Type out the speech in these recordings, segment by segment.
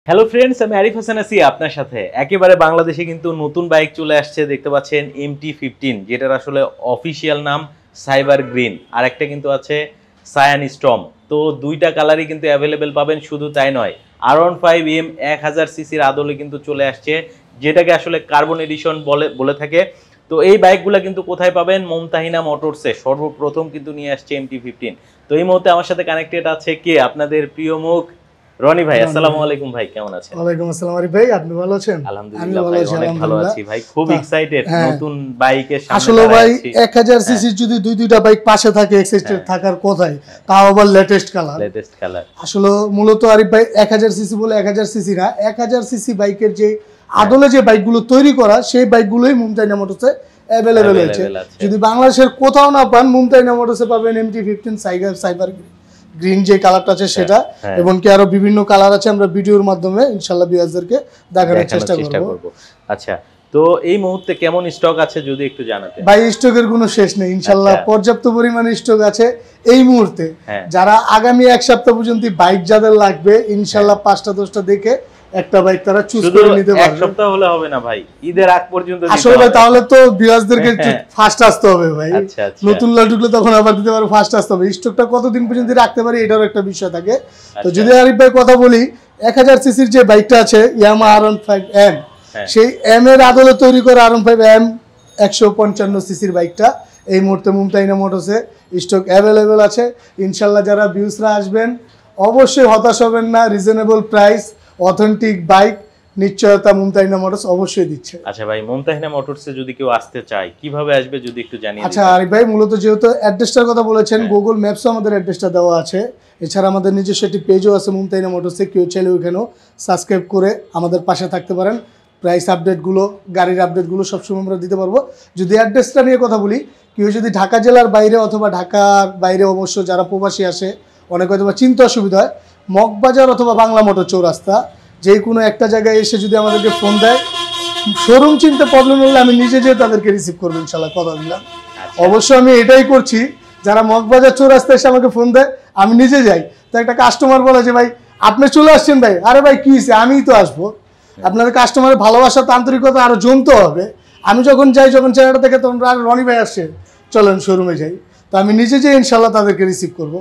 Hello friends, আমি আরিফ হাসান আছি আপনার সাথে। একেবারে বাংলাদেশে কিন্তু নতুন বাইক চলে আসছে, দেখতে পাচ্ছেন MT-15, যেটার আসলে অফিসিয়াল নাম সাইবার গ্রিন, আর একটা কিন্তু আছে সায়ান স্টর্ম। তো দুইটা কালারই কিন্তু অ্যাভেলেবেল পাবেন। শুধু তাই নয়, R15M 1000 সিসির আদলে কিন্তু চলে আসছে, যেটাকে আসলে কার্বন এডিশন বলে থাকে। তো এই বাইকগুলো কিন্তু কোথায় পাবেন? মুমতাহিনা মোটরসে সর্বপ্রথম কিন্তু নিয়ে আসছে MT-15। তো এই মুহূর্তে আমার সাথে কানেক্টেড আছে কে? আপনাদের প্রিয় মুখ রনি ভাই। আসসালামু আলাইকুম ভাই, কেমন আছেন? ওয়ালাইকুম আসসালাম আরিফ ভাই, আপনি ভালো আছেন? আলহামদুলিল্লাহ ভাই, অনেক ভালো আছি ভাই। খুব এক্সাইটেড নতুন বাইকের সামনে। আসলে ভাই 1000 সিসি যদি দুইটা বাইক পাশে থাকে, এক্সাইটেড থাকার কথাই, তাও আবার লেটেস্ট কালার। আসলে মূলত আরিফ ভাই 1000 সিসি বলে 1000 সিসি না, 1000 সিসি বাইকের যে আদলে যে বাইকগুলো তৈরি করা, সেই বাইকগুলোই মুমতাহিনা মোটরসে অ্যাভেলেবেল আছে। যদি বাংলাদেশের কোথাও না পান, মুমতাহিনা মোটরসে পাবেন MT-15 সাইবার গ্রিন যে কালারটা আছে সেটা, এবং কি আরো বিভিন্ন কালার আছে। আমরা ভিডিওর মাধ্যমে ইনশাআল্লাহ ভিউয়ারদেরকে দেখানোর চেষ্টা করব। আচ্ছা, তো এই মুহূর্তে কেমন স্টক আছে যদি একটু জানাতেন? ভাই স্টকের কোনো শেষ নেই, ইনশাআল্লাহ পর্যাপ্ত পরিমাণে স্টক আছে এই মুহূর্তে। যারা আগামী এক সপ্তাহ পর্যন্ত বাইক যাদের লাগবে, ইনশাআল্লাহ 5টা 10টা দেখে একটা বাইক তারা চুজ করে নিতে পারবে। এক সপ্তাহ হলে হবে না ভাই, ঈদের আগ পর্যন্ত আসলে ভাই তাহলে তো ভিউয়ারদেরকে ফার্স্ট আসতে হবে ভাই। নতুন লট ঢুকলে তখন আবার দিতে পারবে, ফার্স্ট আসতে হবে। স্টকটা কতদিন পর্যন্ত রাখতে পারি এটারও একটা বিষয় থাকে। তো যদি আরিফ ভাই কথা বলি, 1000 সিসির যে বাইকটা আছে ইয়ামাহা R15M, সেই এম এর আদলে তৈরি করা R15M 155 সিসির বাইকটা এই মুহূর্তে মুমতাহিনা মোটরসে স্টক অ্যাভেলেবেল আছে। ইনশাআল্লাহ যারা ভিউসরা আসবেন অবশ্যই হতাশ হবেন না। রিজনেবল প্রাইস, অথেন্টিক বাইক নিশ্চয়তা মুমতাহিনা মোটরস অবশ্যই দিচ্ছে। আচ্ছা ভাই, মুমতাহিনা মোটরসে যদি কেউ আসতে চায় কিভাবে আসবে যদি একটু জানিয়ে দিন। আচ্ছা আরিফ ভাই, মূলত যেহেতু অ্যাড্রেসটার কথা বলেছেন, গুগল ম্যাপসে আমাদের অ্যাড্রেসটা দেওয়া আছে। এছাড়া আমাদের নিজস্ব একটি পেজও আছে মুমতাহিনা মোটরসে, কেউ চাইলে ওইখানেও সাবস্ক্রাইব করে আমাদের পাশে থাকতে পারেন। প্রাইস আপডেটগুলো, গাড়ির আপডেটগুলো সবসময় আমরা দিতে পারবো। যদি অ্যাড্রেসটা নিয়ে কথা বলি, কেউ যদি ঢাকা জেলার বাইরে অথবা ঢাকার বাইরে, অবশ্য যারা প্রবাসী আসে অনেক হয়তো বা চিন্তা অসুবিধা হয়, মগবাজার অথবা বাংলা মোটর চৌরাস্তা যে কোনো একটা জায়গায় এসে যদি আমাদেরকে ফোন দেয়, শোরুম চিনতে প্রবলেম হলে আমি নিজে যেয়ে তাদেরকে রিসিভ করবো ইনশাআল্লাহ, কথা দিলাম। অবশ্য আমি এটাই করছি, যারা মগবাজার চৌরাস্তায় এসে আমাকে ফোন দেয় আমি নিজে যাই। তো একটা কাস্টমার বলে যে ভাই আপনি চলে আসছেন ভাই, আরে ভাই কি হয়েছে, আমিই তো আসবো। আপনাদের কাস্টমারের ভালোবাসা, আন্তরিকতা আরো জমতে হবে। আমি যখন যাই, যখন চেহারাটা থেকে তখন রনি ভাই আসছে, চলেন শোরুমে যাই, তো আমি নিজে যেয়ে ইনশাআল্লাহ তাদেরকে রিসিভ করবো।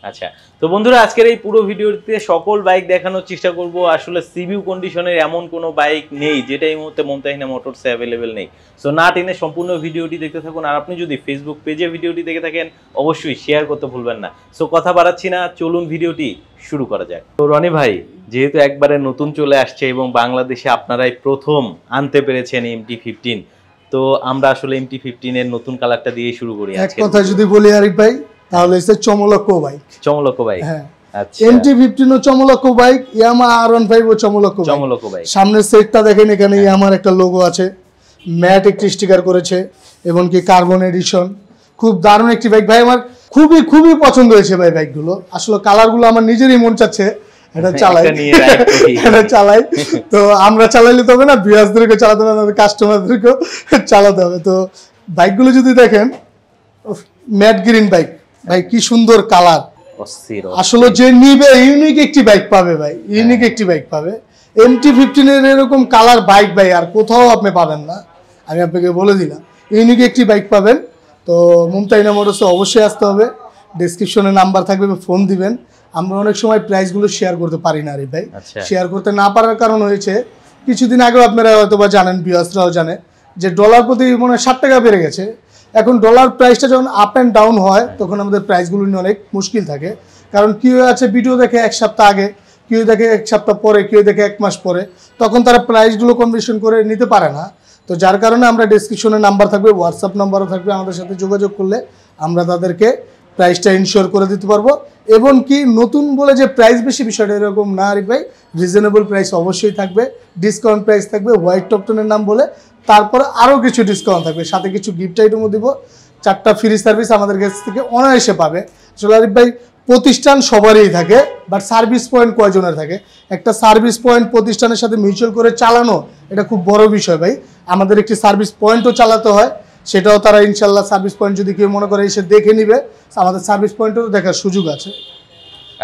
আচ্ছা, তো বন্ধুরা আজকের এই পুরো ভিডিওতে সকল বাইক দেখানোর চেষ্টা করব। আসলে সিভিউ কন্ডিশনের এমন কোনো বাইক নেই যেটা এই মুহূর্তে মুমতাহিনা মোটরসে অ্যাভেলেবেল নেই। সো না টেনে সম্পূর্ণ ভিডিওটি দেখতে থাকুন। আর আপনি যদি ফেসবুক পেজে ভিডিওটি দেখে থাকেন অবশ্যই শেয়ার করতে ভুলবেন না। সো কথা বাড়াচ্ছি না, চলুন ভিডিওটি শুরু করা যাক। তো রনি ভাই, যেহেতু একবারে নতুন চলে আসছে এবং বাংলাদেশে আপনারাই প্রথম আনতে পেরেছেন MT-15, তো আমরা আসলে MT-15 এর নতুন কালারটা দিয়ে শুরু করি। এক কথা যদি বলি আরিফ ভাই, তাহলে হচ্ছে চমলক্ষ বাইক। হ্যাঁ, আচ্ছা। MT-15 ও চমলক্ষ বাইক, ইয়ামাহা R15 ও চমলক্ষ বাইক। সামনের সেটটা দেখেন, এখানে ইয়ামাহার একটা লোগো আছে, ম্যাট একটি স্টিকার করেছে এবং কি কার্বন এডিশন। খুব দারুণ একটি বাইক ভাই, আমার খুবই পছন্দ হয়েছে ভাই বাইকগুলো। আসলে কালারগুলো আমার নিজেরই মন চাচ্ছে এটা চালাই। তো আমরা চালাইলে তবে না, ভিউয়ারদেরকে চালাতে হবে, আমাদের কাস্টমারদেরকেও চালাতে হবে। তো বাইকগুলো যদি দেখেন, ম্যাট গ্রিন বাইক ভাই, কি সুন্দর কালার। আসলে যে নিবে ইউনিক একটি বাইক পাবে ভাই, ইউনিক একটি বাইক পাবে। MT-15 এর এরকম কালার বাইক ভাই আর কোথাও আপনি পাবেন না, আমি আপনাকে বলে দিলাম। ইউনিক একটি বাইক পাবেন। তো মুমতাহিনা মোটরসে অবশ্যই আসতে হবে। ডেসক্রিপশনে নাম্বার থাকবে, ফোন দিবেন। আমরা অনেক সময় প্রাইসগুলো শেয়ার করতে পারি না রে ভাই। শেয়ার করতে না পারার কারণ হয়েছে, কিছুদিন আগেও আপনারা হয়তো বা জানেন, ভিউয়ার্সরাও জানে, যে ডলার প্রতি মনে হয় 60 টাকা বেড়ে গেছে। এখন ডলার প্রাইসটা যখন আপ অ্যান্ড ডাউন হয়, তখন আমাদের প্রাইসগুলো নিয়ে অনেক মুশকিল থাকে। কারণ কেউ আছে ভিডিও দেখে এক সপ্তাহ আগে, কেউ দেখে এক সপ্তাহ পরে, কেউ দেখে 1 মাস পরে, তখন তারা প্রাইসগুলো কনভার্সন করে নিতে পারে না। তো যার কারণে আমরা ডেসক্রিপশনে নাম্বার থাকবে, হোয়াটসঅ্যাপ নাম্বারও থাকবে, আমাদের সাথে যোগাযোগ করলে আমরা তাদেরকে প্রাইসটা ইনশিওর করে দিতে পারবো। এবং কি নতুন বলে যে প্রাইস বেশি, বিষয়টা এরকম না আরিফ ভাই। রিজনেবল প্রাইস অবশ্যই থাকবে, ডিসকাউন্ট প্রাইস থাকবে। হোয়াইট টপটনের নাম বলে তারপরে আরও কিছু ডিসকাউন্ট থাকবে, সাথে কিছু গিফট আইটেমও দিব। 4টা ফ্রি সার্ভিস আমাদের কাছ থেকে অনায়াসে পাবে। আসলে আরিফ ভাই, প্রতিষ্ঠান সবারই থাকে, বাট সার্ভিস পয়েন্ট কয়জনের থাকে? একটা সার্ভিস পয়েন্ট প্রতিষ্ঠানের সাথে মিউচুয়াল করে চালানো, এটা খুব বড় বিষয় ভাই। আমাদের একটি সার্ভিস পয়েন্টও চালাতে হয়, সেটাও তারা ইনশাল্লাহ সার্ভিস পয়েন্ট যদি কেউ মনে করে এসে দেখে নিবে, আমাদের সার্ভিস পয়েন্টও দেখার সুযোগ আছে।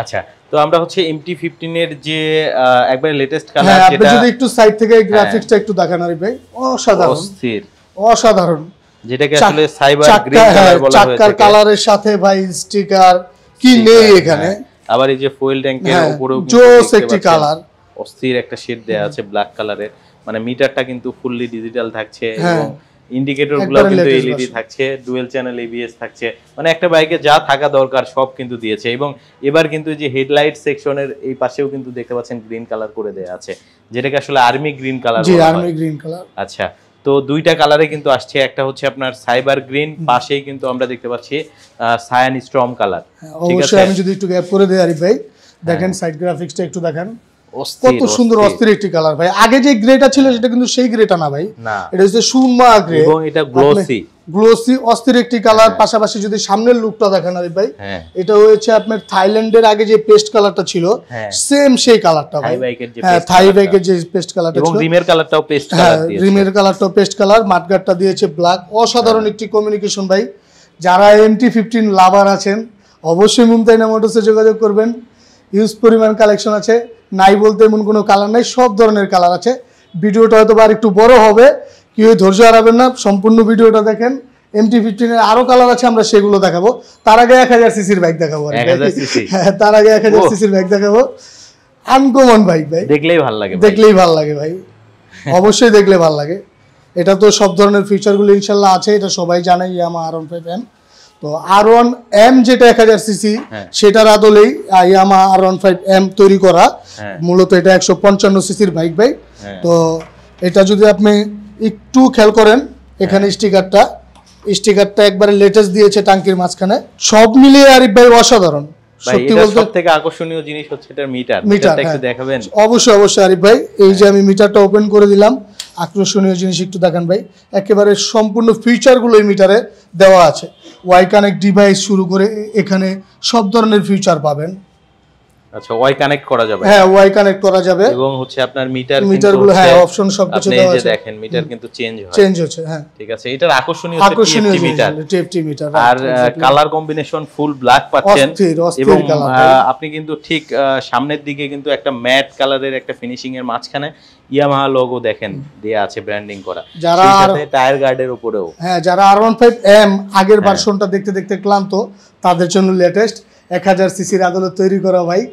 আচ্ছা, তো আমরা হচ্ছে MT-15 এর যে একবারে লেটেস্ট কালার হ্যাঁ, আপনি যেটা যদি একটু সাইড থেকে গ্রাফিক্সটা একটু দেখান আরিফ ভাই, অসাধারণ অস্থির, অসাধারণ, যেটাকে আসলে সাইবার গ্রিন কালার বলা হয়ে থাকে। চাকার কালারের সাথে ভাই স্টিকার কি নেই এখানে, আবার এই যে ফুয়েল ট্যাঙ্কের উপরেও জোস একটি কালার, অস্থির একটা শেড দেয়া আছে ব্ল্যাক কালারের, মানে মিটারটা কিন্তু ফুললি ডিজিটাল থাকছে এবং ইন্ডিকেটর গুলো কিন্তু এলইডি থাকছে, ডুয়াল চ্যানেল এবিএস থাকছে, মানে একটা বাইকে যা থাকা দরকার সব কিন্তু দিয়েছে। এবং এবার কিন্তু যে হেডলাইট সেকশনের এই পাশেও কিন্তু দেখতে পাচ্ছেন গ্রিন কালার করে দেয়া আছে, যেটাকে আসলে আর্মি গ্রিন কালার বলা হয়। জি, আর্মি গ্রিন কালার। আচ্ছা, তো দুইটা কালারে কিন্তু আসছে, একটা হচ্ছে আপনার সাইবার গ্রিন, পাশেই কিন্তু আমরা দেখতে পাচ্ছি সায়ান স্টর্ম কালার। ঠিক আছে, আমি যদি একটু গ্যাপ করে দেই আরিফ ভাই, দেখেন সাইড গ্রাফিক্সটা একটু দেখেন, কত সুন্দর অস্থির একটি কালার ভাই। আগে যে গ্রেটা ছিল সেটা কিন্তু সেই গ্রেটা না ভাই, এটা হচ্ছে সুরমা গ্রে এবং এটা গ্লোসি গ্লোসি অস্থির একটি কালার। পাশাপাশি যদি সামনের লুকটা দেখেন আরিফ ভাই, এটা হচ্ছে আপনার থাইল্যান্ডের আগে যে পেস্ট কালারটা ছিল সেম সেই কালারটা ভাই, হ্যাঁ থাই বাইকের যে পেস্ট কালারটা ছিল, এবং রিমের কালারটাও পেস্ট কালার দিয়েছে, রিমের কালারটাও পেস্ট কালার, মাঠগার্ডটা দিয়েছে ব্ল্যাক। অসাধারণ একটি কমিউনিকেশন ভাই। যারা MT-15 লাভার আছেন অবশ্যই মুমতাইনা মোটরসে যোগাযোগ করবেন, ইউজ পরিমাণ কালেকশন আছে, নাই বলতে এমন কোনো কালার নাই, সব ধরনের কালার আছে। ভিডিওটা হয়তো আর একটু বড় হবে, কেউ ধৈর্য হারাবেন না, সম্পূর্ণ ভিডিওটা দেখেন। MT-15 এর আরো কালার আছে, আমরা সেগুলো দেখাবো। তার আগে 1000 সিসির বাইক দেখাবো, হ্যাঁ তার আগে 1000 সিসির বাইক দেখাবো। আনকমন বাইক ভাই, দেখলেই ভালো লাগে, দেখলেই ভালো লাগে ভাই, অবশ্যই দেখলে ভালো লাগে। এটা তো সব ধরনের ফিচারগুলো ইনশাল্লাহ আছে, এটা সবাই জানে ইয়ামাহা R15M। তো R1M যেটা 1000 সিসি সেটার আদলেই ইয়ামাহা R15M তৈরি করা, মূলত এটা 155 সিসির বাইক ভাই। তো এটা যদি আপনি একটু খেয়াল করেন, এখানে স্টিকারটা একবারে লেটেস্ট দিয়েছে টাঙ্কির মাঝখানে, সব মিলিয়ে আরিফ ভাই অসাধারণ। সত্যি বলতে সবথেকে আকর্ষণীয় জিনিস হচ্ছে এটার মিটারটা একটু দেখাবেন? অবশ্যই অবশ্যই আরিফ ভাই, এই যে আমি মিটারটা ওপেন করে দিলাম, আকর্ষণীয় জিনিস একটু দেখান ভাই। একেবারে সম্পূর্ণ ফিচারগুলো এই মিটারে দেওয়া আছে, ওয়াই কানেক্ট ডিভাইস শুরু করে এখানে সব ধরনের ফিচার পাবেন। আচ্ছা, ওয়াই কানেক্ট করা যাবে? হ্যাঁ, ওয়াই কানেক্ট করা যাবে, এবং হচ্ছে আপনার মিটারগুলো হ্যাঁ অপশন সবকিছু দেওয়া আছে। দেখেন মিটার কিন্তু চেঞ্জ হচ্ছে, হ্যাঁ ঠিক আছে। এটার আকর্ষণীয় টিএফটি মিটার, আর কালার কম্বিনেশন ফুল ব্ল্যাক পাচ্ছেন, এবং আপনি কিন্তু ঠিক সামনের দিকে কিন্তু একটা ম্যাট কালারের একটা ফিনিশিং এর মাঝখানে ইয়ামাহা লোগো দেখেন দেয়া আছে, ব্র্যান্ডিং করা, সেই সাথে টায়ার গার্ডের উপরেও। হ্যাঁ, যারা R15M আগের ভার্সনটা দেখতে দেখতে ক্লান্ত, তাদের জন্য লেটেস্ট 1000 সিসির আদলে তৈরি করা বাইক,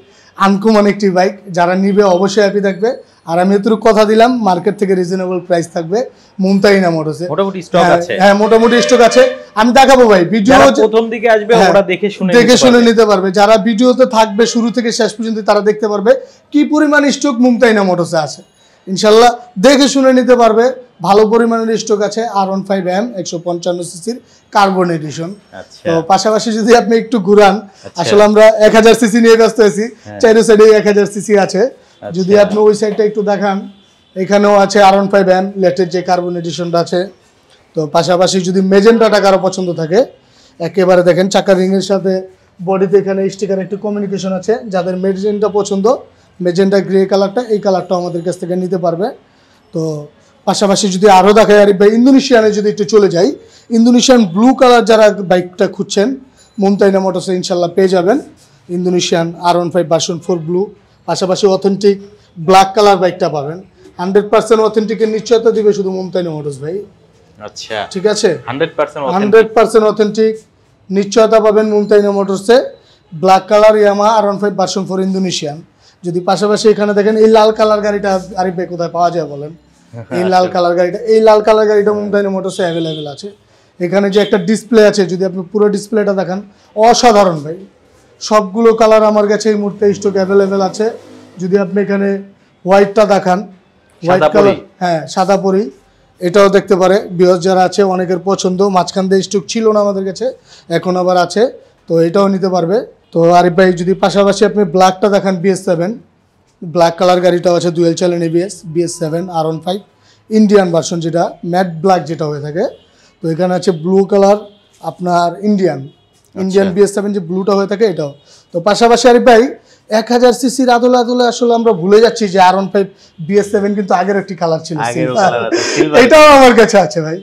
আনকমন একটি বাইক। যারা নিবে অবশ্যই হ্যাপি থাকবে। আর আমি এতটুকু কথা দিলাম, মার্কেট থেকে রিজনেবল প্রাইস থাকবে মুমতাইনা মোটরসে, মোটামুটি স্টক আছে। হ্যাঁ, মোটামুটি স্টক আছে। আমি দেখাবো ভাই, ভিডিও প্রথম দিকে আসবে ওরা দেখে শুনে নিতে পারবে। যারা ভিডিওতে থাকবে শুরু থেকে শেষ পর্যন্ত, তারা দেখতে পারবে কি পরিমাণ স্টক মুমতাইনা মোটরসে আছে। ইনশাল্লাহ দেখে শুনে নিতে পারবে, ভালো পরিমাণের স্টক আছে। R15M 155 সিসির কার্বন এডিশন। তো পাশাপাশি যদি আপনি একটু ঘুরান, আসলে আমরা 1000 সিসি নিয়ে ব্যস্ত আছি, চাইরো সাইডে 1000 সিসি আছে। যদি আপনি ওই সাইডটা একটু দেখান, এখানেও আছে R15M লেটেস্ট যে কার্বন এডিশনটা আছে। তো পাশাপাশি যদি মেজেন্টাটা কারো পছন্দ থাকে, একেবারে দেখেন চাকার রিংয়ের সাথে বডিতে এখানে স্টিকার একটু কমিউনিকেশন আছে। যাদের মেজেন্টা পছন্দ, মেজেন্টা গ্রে কালারটা, এই কালারটাও আমাদের কাছ থেকে নিতে পারবে। তো পাশাপাশি যদি আরও দেখায় আরিফ ভাই, ইন্দোনেশিয়ানে যদি একটু চলে যাই, ইন্দোনেশিয়ান ব্লু কালার যারা বাইকটা খুঁজছেন, মুমতাইনা মোটরসে ইনশাল্লাহ পেয়ে যাবেন ইন্দোনেশিয়ান R15 ভার্সন 4 ব্লু। পাশাপাশি অথেন্টিক ব্ল্যাক কালার বাইকটা পাবেন, 100% অথেন্টিকের নিশ্চয়তা দিবে শুধু মুমতাইনা মোটরস ভাই। আচ্ছা, ঠিক আছে, 100% অথেন্টিক নিশ্চয়তা পাবেন মুমতাইনা মোটরসে। Black colour Yamaha R15 version 4 Indonesian. যদি পাশাপাশি এখানে দেখেন, এই লাল কালার গাড়িটা আরিফ ভাই কোথায় পাওয়া যায় বলেন? এই লাল কালার গাড়িটা মুমতাইনা মোটরসে অ্যাভেলেবেল আছে। এখানে যে একটা ডিসপ্লে আছে, যদি আপনি পুরো ডিসপ্লেটা দেখান, অসাধারণ ভাই। সবগুলো কালার আমার কাছে এই মুহূর্তে স্টক অ্যাভেলেবেল আছে। যদি আপনি এখানে হোয়াইটটা দেখান, হোয়াইট কালার, হ্যাঁ সাদা পরি, এটাও দেখতে পারে। বিয়স যারা আছে অনেকের পছন্দ, মাঝখান দিয়ে স্টক ছিল না আমাদের কাছে, এখন আবার আছে, তো এটাও নিতে পারবে। তো আরিফ ভাই যদি পাশাপাশি আপনি ব্ল্যাকটা দেখান, BS7 ব্ল্যাক কালার গাড়িটাও আছে, dual channel ABS, BS7 R15 Indian version, যেটা ম্যাট ব্ল্যাক যেটা হয়ে থাকে। তো এখানে আছে ব্লু কালার আপনার ইন্ডিয়ান BS7 যে ব্লুটা হয়ে থাকে, এটাও। তো পাশাপাশি আরিফ ভাই 1000 সিসির আদলে আসলে আমরা ভুলে যাচ্ছি যে R15 BS7 কিন্তু আগের একটি কালার ছিল, এটাও আমার কাছে আছে ভাই।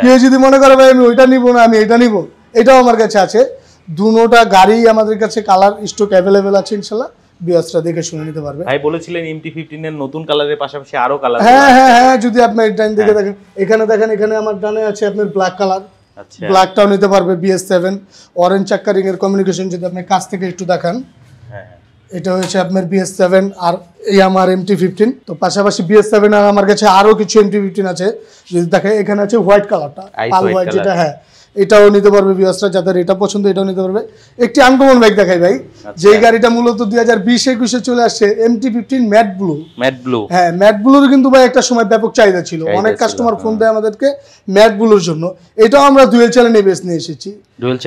কেউ যদি মনে করে ভাই আমি ওইটা নিব না, আমি এটা নিব, এটাও আমার কাছে আছে। দুটোটা গাড়ি আমাদের কাছে কালার স্টক অ্যাভেলেবেল আছে, ইনশাল্লাহ বিয়াসটা দেখে শুনে নিতে পারবে। ভাই বলেছিলেন MT-15 এর নতুন কালারের পাশাপাশি আরো কালার। হ্যাঁ, যদি আপনি ডান দিকে দেখেন, এখানে দেখেন, এখানে আমার ডানে আছে আপনার ব্ল্যাক কালার। আচ্ছা, ব্ল্যাকটাও নিতে পারবে BS7 অরেঞ্জ চাক্কা রিং এর কমিউনিকেশন যদি আপনি কাছ থেকে একটু দেখান। হ্যাঁ, এটা হচ্ছে আপনার BS7 আর এই আমার MT-15। তো পাশাপাশি BS7 আর আমার কাছে আরো কিছু MT-15 আছে যদি দেখেন, এখানে আছে হোয়াইট কালারটা, পাল হোয়াইট যেটা, হ্যাঁ এটাও নিতে পারবে ভিউয়ার্সরা, যাদের এটা পছন্দ এটাও নিতে পারবে। একটি আনকমন বাইক দেখাই ভাই, যে গাড়িটা মূলত 2020-21 চলে আসছে, MT-15 ম্যাট ব্লু। হ্যাঁ, ম্যাট ব্লুর কিন্তু ভাই একটা সময় ব্যাপক চাহিদা ছিল, অনেক কাস্টমার ফোন দেয় আমাদেরকে ম্যাট ব্লুর জন্য। এটাও আমরা ডুয়েল চ্যানেল এবিএস নিয়ে এসেছি, dual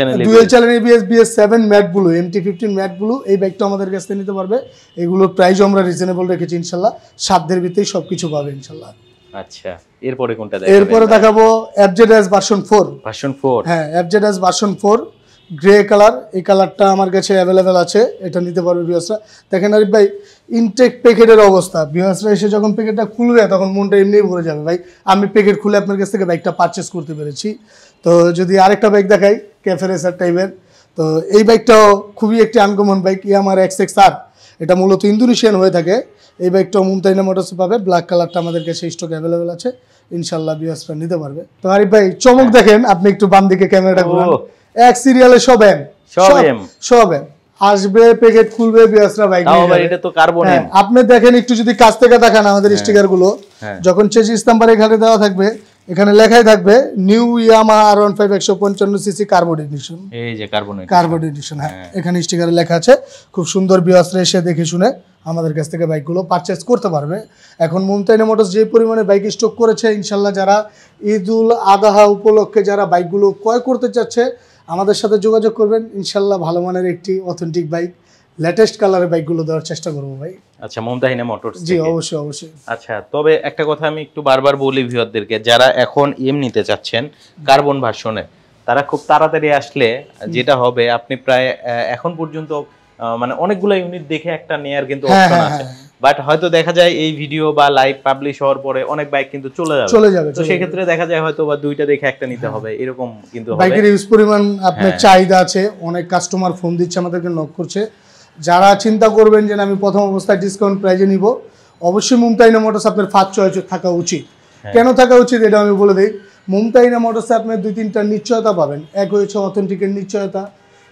channel ABS BS7 matte blue, MT-15 matte blue. এই বাইকটা আমাদের কাছ থেকে নিতে পারবে। এগুলোর প্রাইসও আমরা রিজনেবল রেখেছি ইনশাল্লাহ, সাধ্যের ভিতরেই সবকিছু পাবে ইনশাল্লাহ। আচ্ছা, এরপরে কোনটা দেখাবেন? এরপরে দেখাবো FZS ভার্সন 4। হ্যাঁ, FZS ভার্সন 4 গ্রে কালার। এই কালারটা আমার কাছে অ্যাভেলেবেল আছে, এটা নিতে পারবে ভিউয়ার্সরা। দেখেন আরিফ ভাই, ইনটেক প্যাকেটের অবস্থা, ভিউয়ার্সরা এসে যখন প্যাকেটটা খুলবে তখন মনটা এমনিই ভরে যাবে ভাই, আমি প্যাকেট খুলে আপনার কাছ থেকে বাইকটা পারচেস করতে পেরেছি। তো যদি আরেকটা বাইক দেখাই, ক্যাফে রেসার টাইপের, তো এই বাইকটাও খুবই একটি আনকমন বাইক, ইয়ামার XXR। এটা মূলত ইন্দোনেশিয়ান হয়ে থাকে। এই বাইকটাও মুমতাইনা মোটরসে পাবে, ব্ল্যাক কালারটা আমাদের কাছে স্টক অ্যাভেলেবেল আছে, ইনশাল্লাহ ভিউয়ার্সরা নিতে পারবে। তো আরিফ ভাই চমক দেখেন, আপনি একটু বাম দিকে ক্যামেরাটা ঘুরান, এক সিরিয়ালে সব আসবে, প্যাকেট খুলবে, ভিউয়ার্সরা বাইক নিয়ে যাবে। এটা তো কার্বন। আপনি দেখেন একটু যদি কাছ থেকে দেখান আমাদের স্টিকার গুলো, যখন চেসিস নাম্বার এখানে দেওয়া থাকবে, এখানে লেখাই থাকবে new Yamaha R15 155cc carbon addition. এই যে কার্বন এডিশন, হ্যাঁ এখানে স্টিকারে লেখা আছে। খুব সুন্দর ভিউয়ার্সরা এসে দেখে শুনে আমাদের কাছ থেকে বাইকগুলো পারচেজ করতে পারবে। এখন মুমতাইনা মোটরস যে পরিমাণে বাইক স্টক করেছে, ইনশাল্লাহ যারা ঈদুল আদাহা উপলক্ষে যারা বাইকগুলো ক্রয় করতে চাচ্ছে আমাদের সাথে যোগাযোগ করবেন, ইনশাল্লাহ ভালো মানের একটি অথেন্টিক বাইক, লেটেস্ট কালারের বাইকগুলো দেওয়ার চেষ্টা করবো ভাই। আচ্ছা, মুমতাহিনা মোটরস। জি অবশ্যই। আচ্ছা, তবে একটা কথা আমি একটু বারবার বলি ভিউয়ারদেরকে, যারা এখন নিতে চাচ্ছেন কার্বন ভার্সনে, তারা খুব তাড়াতাড়ি আসলে যেটা হবে, আপনি প্রায় এখন পর্যন্ত মানে অনেকগুলো ইউনিট দেখে একটা নেয়ার কিন্তু অপশন আছে, বাট হয়তো দেখা যায় এই ভিডিও বা লাইভ পাবলিশ হওয়ার পরে অনেক বাইক কিন্তু চলে যাবে। তো সেই ক্ষেত্রে দেখা যায় হয়তো বা দুইটা দেখে একটা নিতে হবে, এরকম কিন্তু হবে। বাইকের ইউজ পরিমাণ আপনার চাহিদা আছে, অনেক কাস্টমার ফোন দিচ্ছে, আমাদেরকে নক করছে। যারা চিন্তা করবেন যে আমি প্রথম অবস্থায় ডিসকাউন্ট প্রাইজে নিব, অবশ্যই মুমতাহিনা মোটরস আপনার ফার্স্ট চয়েস থাকা উচিত। কেন থাকা উচিত এটা আমি বলে দিই। মুমতাহিনা মোটরসে আপনি 2-3টা নিশ্চয়তা পাবেন। এক হয়েছে অথেন্টিকের নিশ্চয়তা,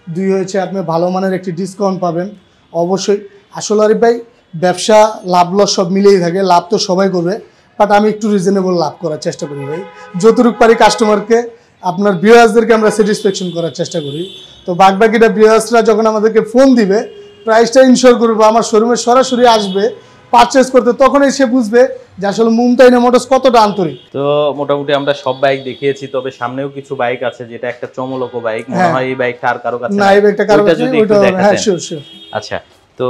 2 হয়েছে আপনি ভালো মানের একটি ডিসকাউন্ট পাবেন। অবশ্যই আসলে আরিফ ভাই, ব্যবসা লাভ লস সব মিলেই থাকে, লাভ তো সবাই করবে, বাট আমি একটু রিজনেবল লাভ করার চেষ্টা করি ভাই, যতটুকু পারি কাস্টমারকে, আপনার ভিউয়ার্সদেরকে আমরা স্যাটিসফ্যাকশন করার চেষ্টা করি। তো বাকিটা ভিউয়ার্সরা যখন আমাদেরকে ফোন দিবে, প্রাইসটা ইনশিওর করবো, আমার শোরুমে সরাসরি আসবে পারচেজ করতে, তখনই সে বুঝবে যে আসলে মুমতাহিনা মোটরস কতটা আন্তরিক। তো মোটামুটি আমরা সব বাইক দেখিয়েছি, তবে সামনেও কিছু বাইক আছে যেটা একটা চমলক বাইক, মনে হয় এই বাইকটা আর কারো কাছে না, এই বাইকটা কারো কাছে নেই, ওটা হ্যাঁ শিওর। আচ্ছা, তো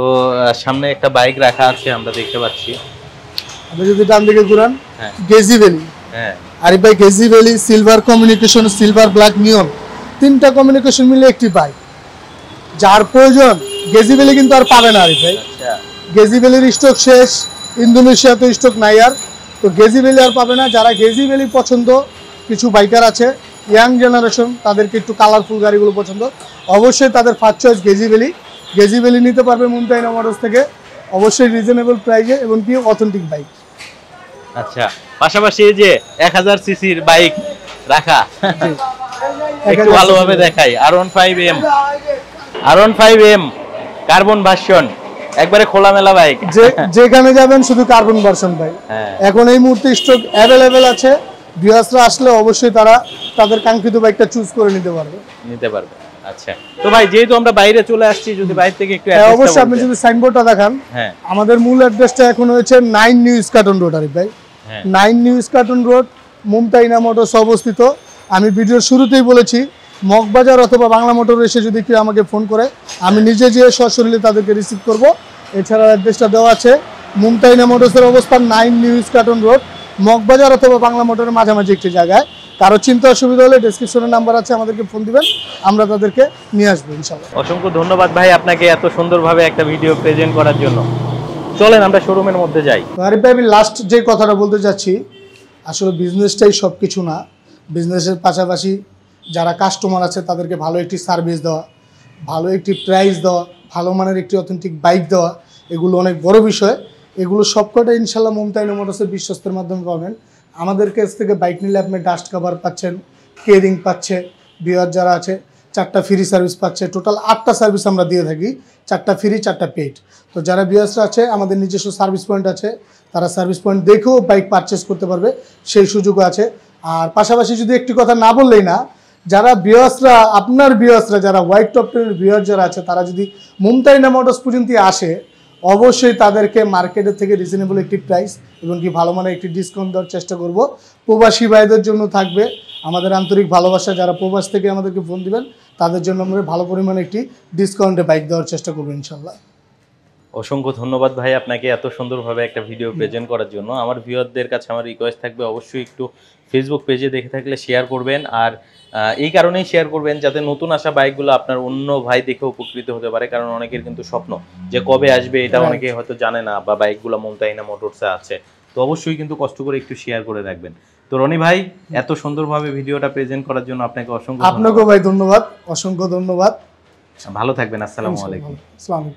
সামনে একটা বাইক রাখা আছে আমরা দেখতে পাচ্ছি, আপনি যদি ডান দিকে ঘুরান, গেজি ভ্যালি। হ্যাঁ আরিফ ভাই, গেজি valley, silver communication, silver black neon, 3টা কমিউনিকেশন মিলে একটি বাইক। যার প্রয়োজন গেজি ভ্যালি কিন্তু আর পাবে না আরিফ ভাই। গেজি ভ্যালির স্টক শেষ, ইন্দোনেশিয়াতে স্টক নাই আর, তো গেজি ভ্যালি আর পাবে না। যারা গেজি ভ্যালি পছন্দ, কিছু বাইকার আছে ইয়াং জেনারেশন, তাদেরকে একটু কালারফুল গাড়িগুলো পছন্দ, অবশ্যই তাদের ফার্স্ট চয়েস গেজি ভ্যালি নিতে পারবে মুমতাহিনা মোটরস থেকে, অবশ্যই রিজনেবল প্রাইসে এবং কি অথেন্টিক বাইক। আচ্ছা, পাশাপাশি এই যে 1000 সিসির বাইক রাখা, একটু ভালোভাবে দেখাই। R15M কার্বন ভার্সন, একবারে খোলামেলা বাইক, যেখানে যাবেন শুধু কার্বন ভার্সন ভাই। এখন এই মুহূর্তে স্টক অ্যাভেলেবেল আছে, ভিউয়ার্সরা আসলে অবশ্যই তারা তাদের কাঙ্ক্ষিত বাইকটা চুজ করে নিতে পারবে। আচ্ছা, তো ভাই যেহেতু আমরা বাইরে চলে আসছি, যদি বাইরে থেকে একটু অবশ্যই আপনি যদি সাইনবোর্ডটা দেখান, আমাদের মূল অ্যাড্রেসটা এখন হয়েছে 9 নিউ স্কাটন রোড আরিফ ভাই। 9 new Eskaton road, Mumtahina motors অবস্থিত। আমি ভিডিওর শুরুতেই বলেছি, মগবাজার অথবা বাংলা মোটর এসে যদি কেউ আমাকে ফোন করে, আমি নিজে যেয়ে সশরীরে তাদেরকে রিসিভ করব। এছাড়া অ্যাড্রেসটা দেওয়া আছে, মুমতাহিনা মোটরসের অবস্থান 9 নিউ স্কাটন রোড, মগবাজার অথবা বাংলা মোটরের মাঝামাঝি একটি জায়গায়। কারো চিন্তা অসুবিধা হলে ডেসক্রিপশনে নাম্বার আছে, আমাদেরকে ফোন দিবেন, আমরা তাদেরকে নিয়ে আসবো ইনশাআল্লাহ। অসংখ্য ধন্যবাদ ভাই আপনাকে এত সুন্দরভাবে একটা ভিডিও প্রেজেন্ট করার জন্য। চলেন আমরা শোরুমের মধ্যে যাই। আরিফ ভাই, আমি লাস্ট যে কথাটা বলতে যাচ্ছি, আসলে বিজনেসটাই সব কিছু না, বিজনেসের পাশাপাশি যারা কাস্টমার আছে তাদেরকে ভালো একটি সার্ভিস দেওয়া, ভালো একটি প্রাইস দেওয়া, ভালো মানের একটি অথেন্টিক বাইক দেওয়া, এগুলো অনেক বড় বিষয়। এগুলো সবকটা ইনশাল্লাহ মুমতাহিনা মোটরসের বিশ্বস্তের মাধ্যমে পাবেন। আমাদের কাছ থেকে বাইক নিলে আপনি ডাস্ট কাভার পাচ্ছেন, কেরিং পাচ্ছে, ভিউয়ার যারা আছে 4টা ফ্রি সার্ভিস পাচ্ছে। টোটাল 8টা সার্ভিস আমরা দিয়ে থাকি, 4টা ফ্রি 4টা পেইড। তো যারা ভিউয়ার্সরা আছে, আমাদের নিজস্ব সার্ভিস পয়েন্ট আছে, তারা সার্ভিস পয়েন্ট দেখেও বাইক পারচেস করতে পারবে, সেই সুযোগও আছে। আর পাশাপাশি যদি একটি কথা না বললেই না, যারা ভিউয়ার্সরা, আপনার ভিউয়ার্সরা যারা হোয়াইট টপ টেনের ভিউয়ার যারা আছে, তারা যদি মুমতাহিনা মোটরস পর্যন্ত আসে, অবশ্যই তাদেরকে মার্কেটের থেকে রিজনেবল একটি প্রাইস এবং কি ভালো মানের একটি ডিসকাউন্ট দেওয়ার চেষ্টা করব। প্রবাসী ভাইদের জন্য থাকবে আমাদের আন্তরিক ভালোবাসা। যারা প্রবাস থেকে আমাদেরকে ফোন দিবেন, তাদের জন্য আমরা ভালো পরিমাণে একটি ডিসকাউন্টে বাইক দেওয়ার চেষ্টা করবো ইনশাল্লাহ। অসংখ্য ধন্যবাদ ভাই আপনাকে এত সুন্দরভাবে একটা ভিডিও প্রেজেন্ট করার জন্য। আমার ভিউয়ারদের কাছে আমার রিকোয়েস্ট থাকবে, অবশ্যই একটু ফেসবুক পেজে দেখে থাকলে শেয়ার করবেন। আর এই কারণেই শেয়ার করবেন যাতে নতুন আসা বাইকগুলো আপনার অন্য ভাই দেখে উপকৃত হতে পারে, কারণ অনেকের কিন্তু স্বপ্ন যে কবে আসবে এটা অনেকে হয়তো জানে না, বা বাইকগুলো মুমতাহিনা মোটরসে আছে। তো অবশ্যই কিন্তু কষ্ট করে একটু শেয়ার করে রাখবেন। তো রনি ভাই, এত সুন্দরভাবে ভিডিওটা প্রেজেন্ট করার জন্য আপনাকে অসংখ্য আপনাকেও ভাই ধন্যবাদ, অসংখ্য ধন্যবাদ। ভালো থাকবেন। আসসালামু আলাইকুম।